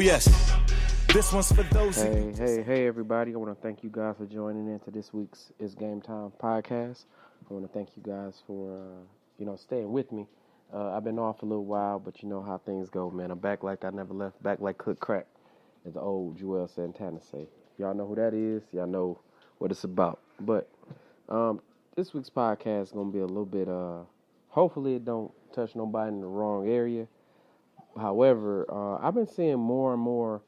Yes. This one's for those. Hey, everybody. I want to thank you guys for joining into this week's It's Game Time podcast. I want to thank you guys for, staying with me. I've been off a little while, but you know how things go, man. I'm back like I never left, back like cook crack, as the old Joel Santana say. Y'all know who that is. Y'all know what it's about. But this week's podcast is going to be a little bit, hopefully it don't touch nobody in the wrong area. However, I've been seeing more and more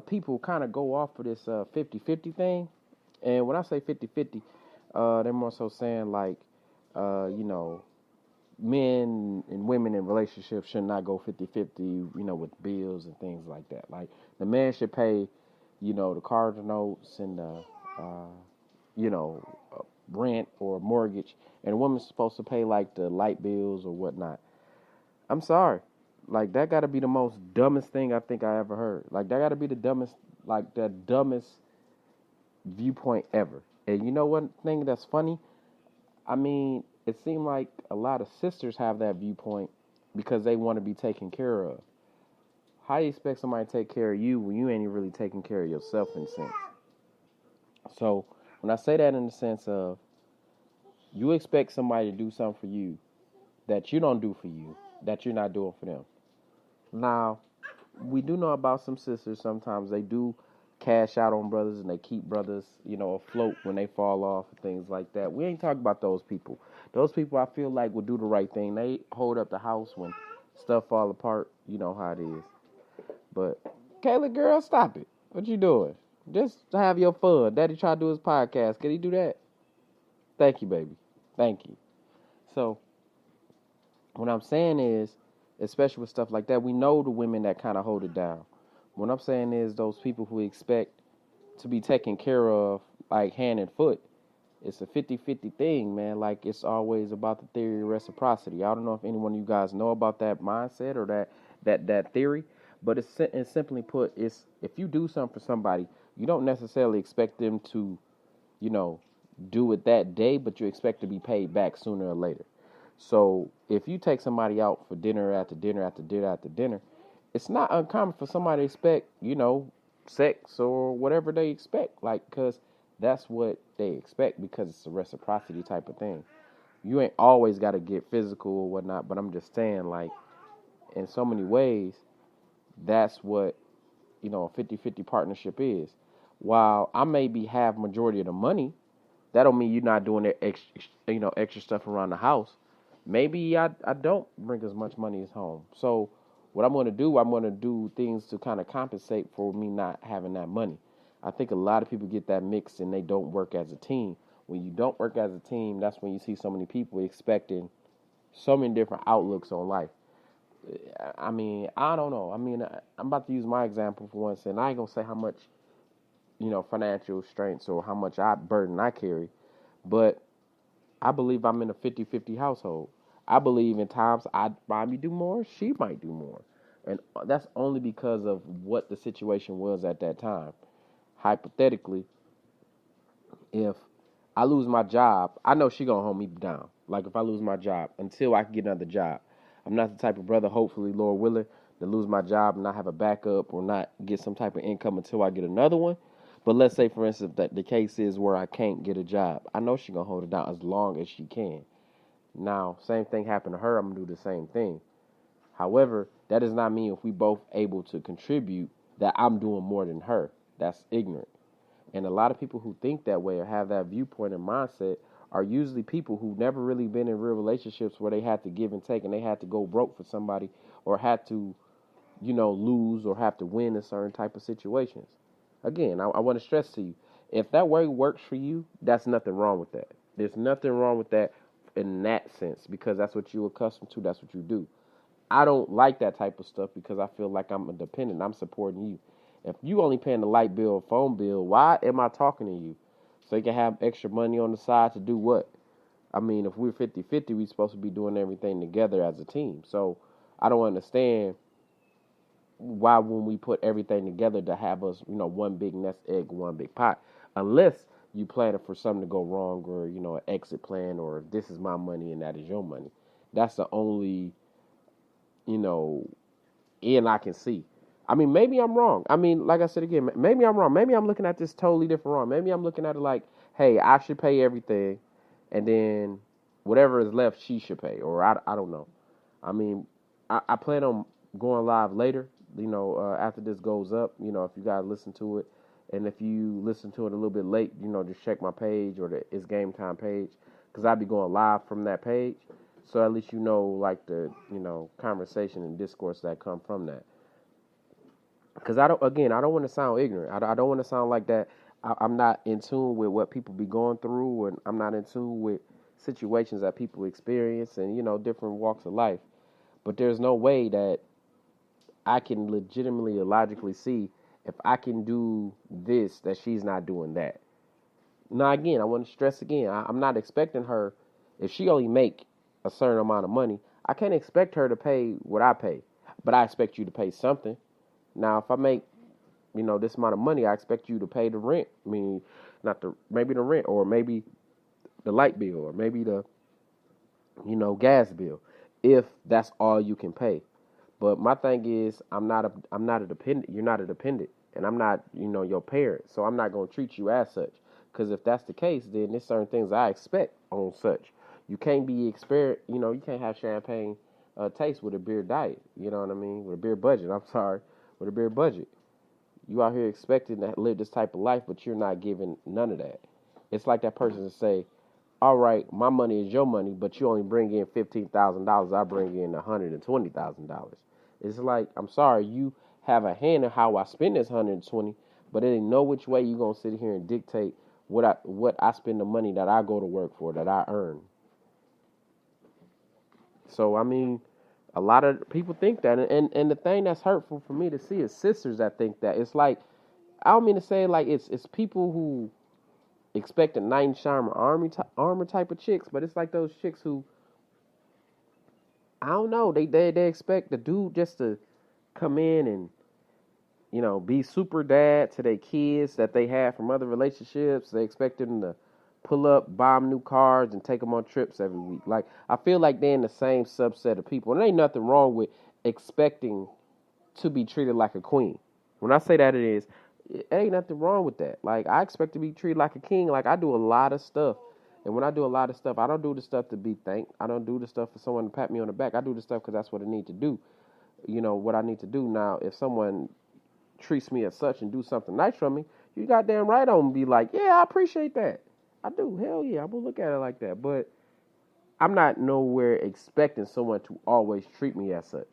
people kind of go off of this 50-50 thing. And when I say 50-50, they're more so saying like, men and women in relationships should not go 50-50, with bills and things like that. Like the man should pay, the car notes and rent or mortgage, and the woman's supposed to pay like the light bills or whatnot. I'm sorry. Like, that got to be the most dumbest thing I think I ever heard. Like, that got to be the dumbest viewpoint ever. And you know one thing that's funny? I mean, it seemed like a lot of sisters have that viewpoint because they want to be taken care of. How do you expect somebody to take care of you when you ain't even really taking care of yourself in a sense? So, when I say that in the sense of, you expect somebody to do something for you that you don't do for you, that you're not doing for them. Now, we do know about some sisters. Sometimes they do cash out on brothers and they keep brothers, afloat when they fall off and things like that. We ain't talking about those people. Those people I feel like will do the right thing. They hold up the house when stuff fall apart. You know how it is. But, Kayla, girl, stop it. What you doing? Just have your fun. Daddy tried to do his podcast. Can he do that? Thank you, baby. Thank you. So, what I'm saying is, especially with stuff like that, we know the women that kind of hold it down. What I'm saying is those people who expect to be taken care of like hand and foot, it's a 50-50 thing, man. Like, it's always about the theory of reciprocity. I don't know if any one of you guys know about that mindset or that theory, but it's simply put, it's if you do something for somebody, you don't necessarily expect them to, do it that day, but you expect to be paid back sooner or later. So if you take somebody out for dinner after dinner after dinner after dinner, it's not uncommon for somebody to expect, sex or whatever they expect. Like, because that's what they expect because it's a reciprocity type of thing. You ain't always got to get physical or whatnot, but I'm just saying, like, in so many ways, that's what, a 50-50 partnership is. While I may be half majority of the money, that don't mean you're not doing the extra stuff around the house. Maybe I don't bring as much money as home. So what I'm going to do things to kind of compensate for me not having that money. I think a lot of people get that mixed and they don't work as a team. When you don't work as a team, that's when you see so many people expecting so many different outlooks on life. I mean, I don't know. I mean, I'm about to use my example for once, and I ain't going to say how much, financial strengths or how much burden I carry, but I believe I'm in a 50-50 household. I believe in times I might do more, she might do more. And that's only because of what the situation was at that time. Hypothetically, if I lose my job, I know she gonna hold me down. Like if I lose my job until I can get another job. I'm not the type of brother, hopefully, Lord willing, to lose my job and not have a backup or not get some type of income until I get another one. But let's say, for instance, that the case is where I can't get a job. I know she gonna hold it down as long as she can. Now, same thing happened to her, I'm gonna do the same thing. However, that does not mean if we both able to contribute that I'm doing more than her. That's ignorant. And a lot of people who think that way or have that viewpoint and mindset are usually people who never really been in real relationships where they had to give and take and they had to go broke for somebody or had to, lose or have to win in certain type of situations. Again, I want to stress to you, if that way works for you, that's nothing wrong with that. There's nothing wrong with that in that sense because that's what you're accustomed to. That's what you do. I don't like that type of stuff because I feel like I'm independent. I'm supporting you. If you only paying the light bill or phone bill, why am I talking to you? So you can have extra money on the side to do what? I mean, if we're 50-50, we're supposed to be doing everything together as a team. So I don't understand why when we put everything together to have us, one big nest egg, one big pot, unless you plan for something to go wrong or, an exit plan or this is my money and that is your money. That's the only, end I can see. I mean, maybe I'm wrong. I mean, like I said again, maybe I'm wrong. Maybe I'm looking at this totally different wrong. Maybe I'm looking at it like, hey, I should pay everything, and then whatever is left, she should pay, or I don't know. I mean, I plan on going live later. After this goes up, if you guys listen to it, and if you listen to it a little bit late, just check my page or the It's Game Time page, because I'll be going live from that page. So at least like the conversation and discourse that come from that. Because I don't want to sound ignorant. I don't want to sound like that. I'm not in tune with what people be going through, and I'm not in tune with situations that people experience, and different walks of life. But there's no way that I can legitimately or logically see if I can do this that she's not doing that. Now again, I want to stress again. I'm not expecting her, if she only make a certain amount of money, I can't expect her to pay what I pay, but I expect you to pay something. Now, if I make, this amount of money, I expect you to pay the rent. I mean, maybe the rent, or maybe the light bill, or maybe the, gas bill, if that's all you can pay. But my thing is, I'm not a dependent. You're not a dependent, and I'm not, your parent. So I'm not gonna treat you as such. Because if that's the case, then there's certain things I expect on such. You can't be you can't have champagne taste with a beer diet. You know what I mean? With a beer budget. I'm sorry, with a beer budget. You out here expecting to live this type of life, but you're not giving none of that. It's like that person to say, all right, my money is your money, but you only bring in $15,000. I bring in $120,000. It's like, I'm sorry, you have a hand in how I spend this 120, but it ain't no which way you gonna sit here and dictate what I spend the money that I go to work for, that I earn. So I mean, a lot of people think that, and the thing that's hurtful for me to see is sisters that think that. It's like, I don't mean to say like it's people who expect a knight in shining armor type of chicks, but it's like those chicks who, I don't know, they expect the dude just to come in and be super dad to their kids that they had from other relationships. They expect them to pull up, buy them new cars, and take them on trips every week. Like, I feel like they're in the same subset of people. And there ain't nothing wrong with expecting to be treated like a queen. When I say that, it ain't nothing wrong with that. Like, I expect to be treated like a king. Like, I do a lot of stuff. And when I do a lot of stuff, I don't do the stuff to be thanked. I don't do the stuff for someone to pat me on the back. I do the stuff because that's what I need to do. What I need to do. Now, if someone treats me as such and do something nice for me, you goddamn right on be like, yeah, I appreciate that. I do. Hell yeah, I'm gonna look at it like that. But I'm not nowhere expecting someone to always treat me as such,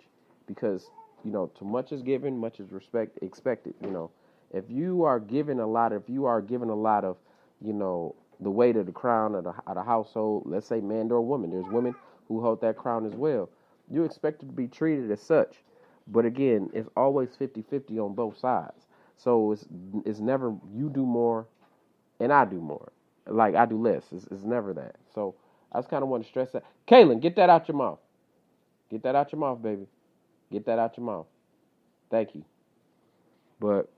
because too much is given, much is expected. If you are given a lot, the weight of the crown of the household, let's say man or woman, there's women who hold that crown as well. You expect to be treated as such. But again, it's always 50-50 on both sides. So it's never you do more and I do more. Like, I do less. It's never that. So I just kind of want to stress that. Kaylin, get that out your mouth. Get that out your mouth, baby. Get that out your mouth. Thank you. But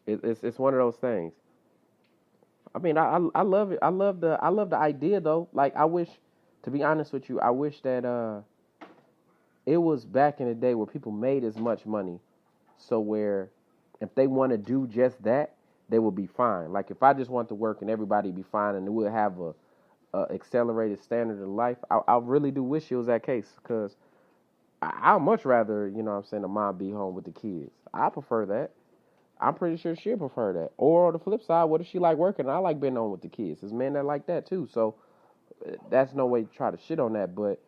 it's one of those things. I mean, I love it. I love the idea though. Like, I wish, to be honest with you, I wish that it was back in the day where people made as much money, so where if they want to do just that, they will be fine. Like, if I just want to work and everybody be fine and we'll have a accelerated standard of life, I really do wish it was that case, because I'd much rather, a mom be home with the kids. I prefer that. I'm pretty sure she'll prefer that. Or on the flip side, what if she like working? I like being home with the kids. There's men that like that too. So that's no way to try to shit on that, but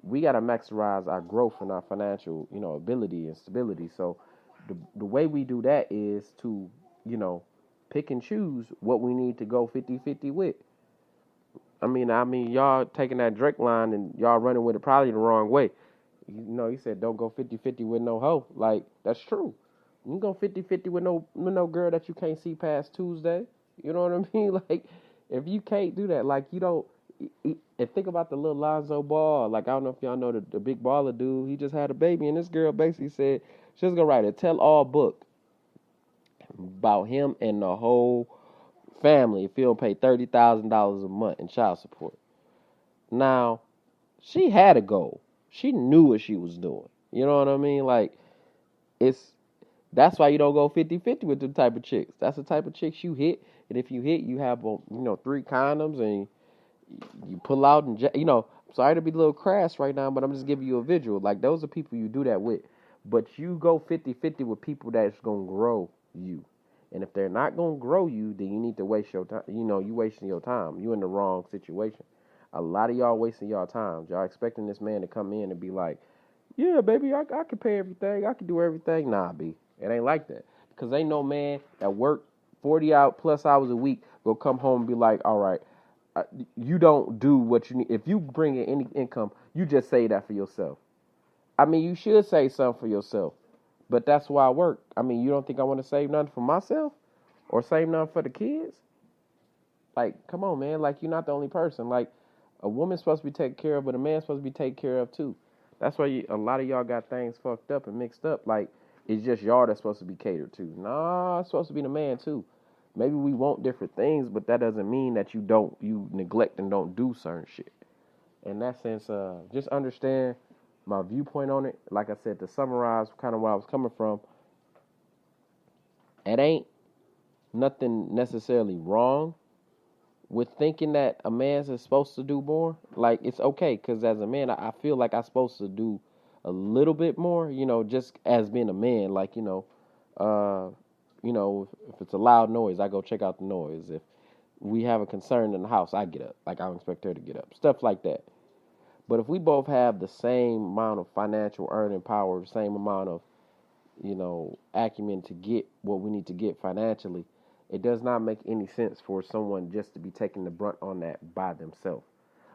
we got to maximize our growth and our financial, ability and stability. So the way we do that is to, pick and choose what we need to go 50-50 with. I mean, y'all taking that Drake line and y'all running with it probably the wrong way. He said don't go 50-50 with no hoe. Like, that's true. You can go 50-50 with no girl that you can't see past Tuesday. You know what I mean? Like, if you can't do that, like, you don't. And think about the little Lonzo Ball. Like, I don't know if y'all know the big baller dude. He just had a baby, and this girl basically said she's gonna write a tell-all book about him and the whole family if he don't pay $30,000 a month in child support. Now, she had a goal. She knew what she was doing. You know what I mean? Like, It's that's why you don't go 50-50 with them type of chicks. That's the type of chicks you hit, and if you hit, you have 3 condoms, and you pull out and sorry to be a little crass right now, but I'm just giving you a visual. Like, those are people you do that with. But you go 50-50 with people that's gonna grow you. And if they're not gonna grow you, then you need to waste your time. You wasting your time. You in the wrong situation. A lot of y'all wasting y'all time. Y'all expecting this man to come in and be like, yeah, baby, I can pay everything. I can do everything. Nah, B. It ain't like that. Because ain't no man that work 40 out plus hours a week go come home and be like, all right, you don't do what you need. If you bring in any income, you just say that for yourself. I mean, you should say something for yourself. But that's why I work. I mean, you don't think I want to save nothing for myself? Or save nothing for the kids? Like, come on, man. Like, you're not the only person. Like, a woman's supposed to be taken care of, but a man's supposed to be taken care of too. That's why a lot of y'all got things fucked up and mixed up. Like, it's just y'all that's supposed to be catered to. Nah, it's supposed to be the man too. Maybe we want different things, but that doesn't mean that you neglect and don't do certain shit. In that sense, just understand my viewpoint on it. Like I said, to summarize kind of where I was coming from, it ain't nothing necessarily wrong with thinking that a man's is supposed to do more. Like, it's okay, because as a man, I feel like I'm supposed to do a little bit more, just as being a man. Like, uh, if it's a loud noise, I go check out the noise. If we have a concern in the house, I get up. Like, I don't expect her to get up. Stuff like that. But if we both have the same amount of financial earning power, the same amount of, acumen to get what we need to get financially, it does not make any sense for someone just to be taking the brunt on that by themselves.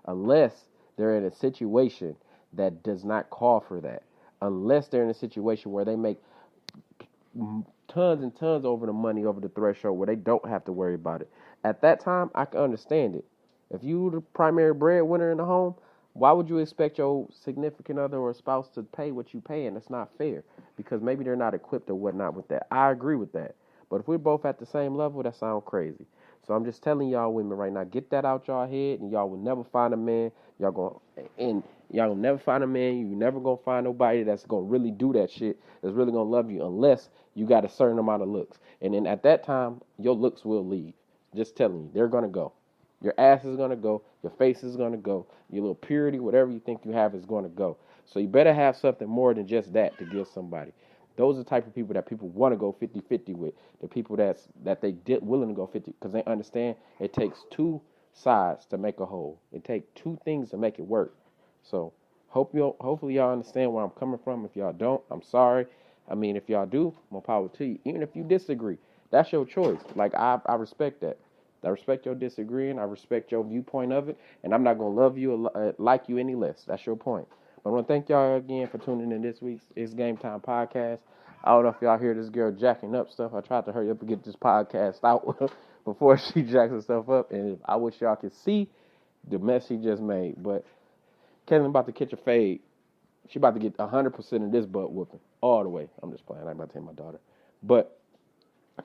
Unless they're in a situation that does not call for that. Unless they're in a situation where they make tons and tons over the money, over the threshold, where they don't have to worry about it. At that time, I can understand it. If you were the primary breadwinner in the home, why would you expect your significant other or spouse to pay what you pay? And it's not fair, because maybe they're not equipped or whatnot with that. I agree with that. But if we're both at the same level, that sounds crazy. So I'm just telling y'all women right now, get that out y'all head, and y'all will never find a man. Y'all will never find a man. You never gonna find nobody that's gonna really do that shit, that's really gonna love you, unless you got a certain amount of looks. And then at that time, your looks will leave. Just telling you, they're gonna go. Your ass is gonna go. Your face is gonna go. Your little purity, whatever you think you have, is gonna go. So you better have something more than just that to give somebody. Those are the type of people that people want to go 50-50 with. The people that they willing to go 50, because they understand it takes two sides to make a whole. It takes two things to make it work. So hopefully y'all understand where I'm coming from. If y'all don't, I'm sorry. I mean, if y'all do, more power to you. Even if you disagree, that's your choice. Like, I respect that. I respect your disagreeing. I respect your viewpoint of it, and I'm not gonna love you or like you any less. That's your point. But I want to thank y'all again for tuning in this week's It's Game Time podcast. I don't know if y'all hear this girl jacking up stuff. I tried to hurry up and get this podcast out before she jacks herself up, and I wish y'all could see the mess she just made. But Kaylin about to catch a fade. She about to get 100% of this butt whooping all the way. I'm just playing. I'm about to tell my daughter. But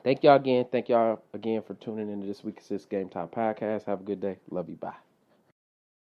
thank y'all again. Thank y'all again for tuning into this week's It's Game Time podcast. Have a good day. Love you. Bye.